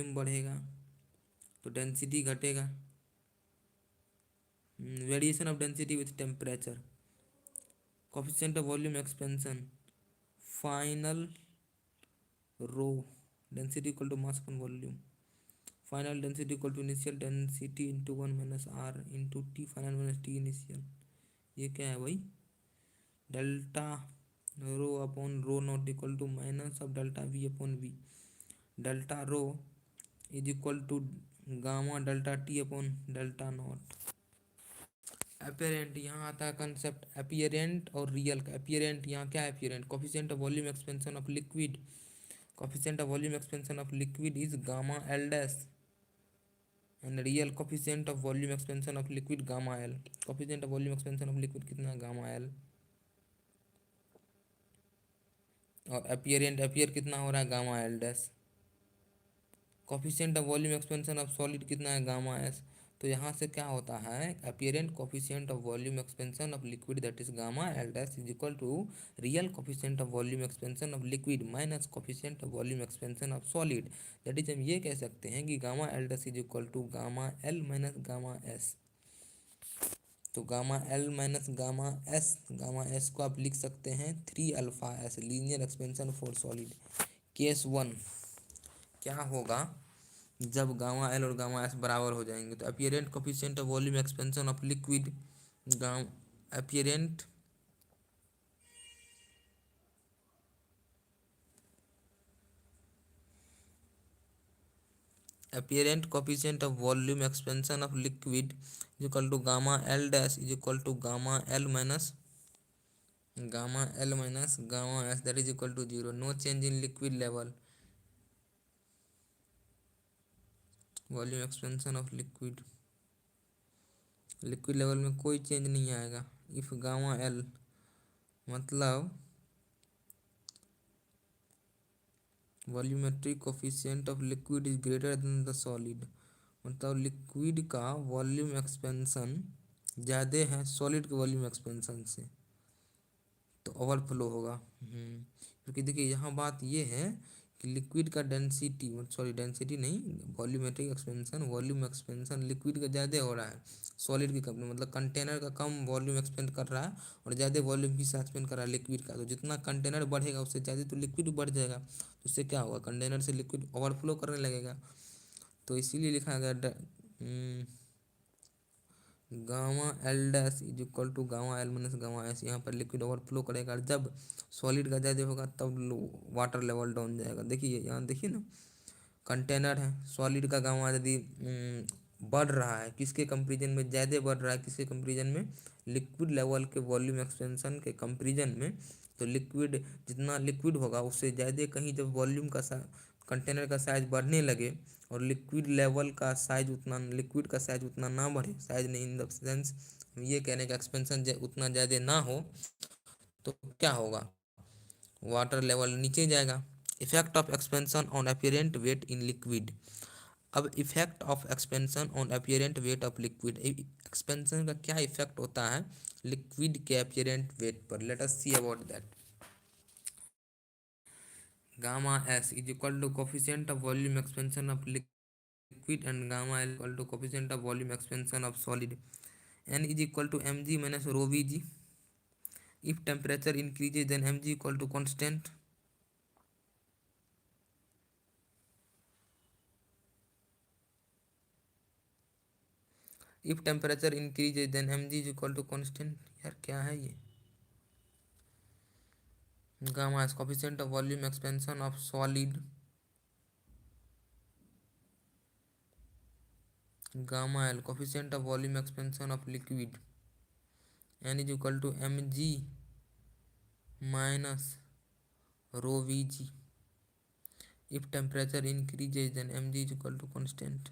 Volume बढ़ेगा तो density घटेगा। Variation of density with temperature, coefficient of volume expansion, final rho density equal to mass upon volume, final density equal to initial density into 1 - r into T final minus T initial. ये क्या है भाई, delta rho upon rho not equal to minus of delta V upon V, delta rho is equal to gamma delta T upon delta not. Apparent, यहाँ आता है concept apparent और real का। Apparent यहाँ क्या है, apparent coefficient of volume expansion of liquid, coefficient of volume expansion of liquid is gamma L dash and real coefficient of volume expansion of liquid gamma L. Coefficient of volume expansion of liquid कितना है, gamma L, और apparent appear कितना हो रहा है, gamma L dash. Coefficient of volume expansion of solid कितना है, gamma S. तो यहाँ से क्या होता है, apparent coefficient of volume expansion of liquid that is gamma L dash is equal to real coefficient of volume expansion of liquid minus coefficient of volume expansion of solid. That is हम ये कह सकते हैं कि gamma L dash is equal to gamma L minus gamma S. तो gamma L minus gamma S को आप लिख सकते हैं 3 alpha S, linear expansion for solid. Case 1 क्या होगा, जब गामा एल और गामा एस बराबर हो जाएंगे तो apparent coefficient of volume expansion of liquid gamma apparent coefficient of volume expansion of liquid is equal to gamma L dash is equal to gamma L minus gamma S that is equal to 0। No change in liquid level, volume expansion of liquid, liquid level में कोई change नहीं आएगा। If gamma L मतलब volumetric coefficient of liquid is greater than the solid, मतलब liquid का volume expansion ज़्यादा है solid के वॉल्यूम एक्सपेंशन से, तो ओवरफ्लो होगा। क्योंकि देखिए यहाँ बात ये है कि लिक्विड का डेंसिटी, डेंसिटी नहीं, वॉल्यूम एक्सपेंशन लिक्विड का ज़्यादा हो रहा है सॉलिड की कंपनी, मतलब कंटेनर का कम वॉल्यूम एक्सपेंड कर रहा है और ज़्यादा वॉल्यूम भी एक्सपेंड कर रहा है लिक्विड का। तो जितना कंटेनर बढ़ेगा उससे ज़्यादा तो लिक्विड बढ़ जाएगा, तो उससे क्या होगा, कंटेनर से लिक्विड ओवरफ्लो करने लगेगा। तो इसीलिए लिखा गया gamma L dash is equal to gamma L minus gamma S. यहाँ पर लिक्विड ओवरफ्लो करेगा, जब सॉलिड का ज़्यादा होगा तब वाटर लेवल डाउन जाएगा। देखिए यहाँ देखिए ना, कंटेनर है, सॉलिड का गामा यदि बढ़ रहा है, किसके कंपेरिजन में ज़्यादा बढ़ रहा है, किसके कंपेरिजन में, लिक्विड लेवल के वॉल्यूम एक्सपेंशन के कंपेरिजन में। तो लिक्विड जितना लिक्विड होगा उससे ज़्यादा कहीं जब वॉल्यूम का कंटेनर का साइज बढ़ने लगे और लिक्विड लेवल का साइज उतना, लिक्विड का साइज उतना ना बढ़े, साइज नहीं इन द सेंस ये कहने का एक्सपेंशन उतना ज़्यादा ना हो, तो क्या होगा, वाटर लेवल नीचे जाएगा। Effect of expansion on apparent weight in liquid. अब effect of expansion on apparent weight of liquid, expansion का क्या इफेक्ट होता है लिक्विड के अपीरेंट वेट पर, let us see about that. Gamma S is equal to coefficient of volume expansion of liquid and gamma L equal to coefficient of volume expansion of solid. N is equal to M G minus rho V G. If temperature increases then M G equal to constant. If temperature increases then M G is equal to constant. यार क्या है ये, gamma S coefficient of volume expansion of solid, gamma L coefficient of volume expansion of liquid, N is equal to M G minus rho V G. If temperature increases then M G is equal to constant.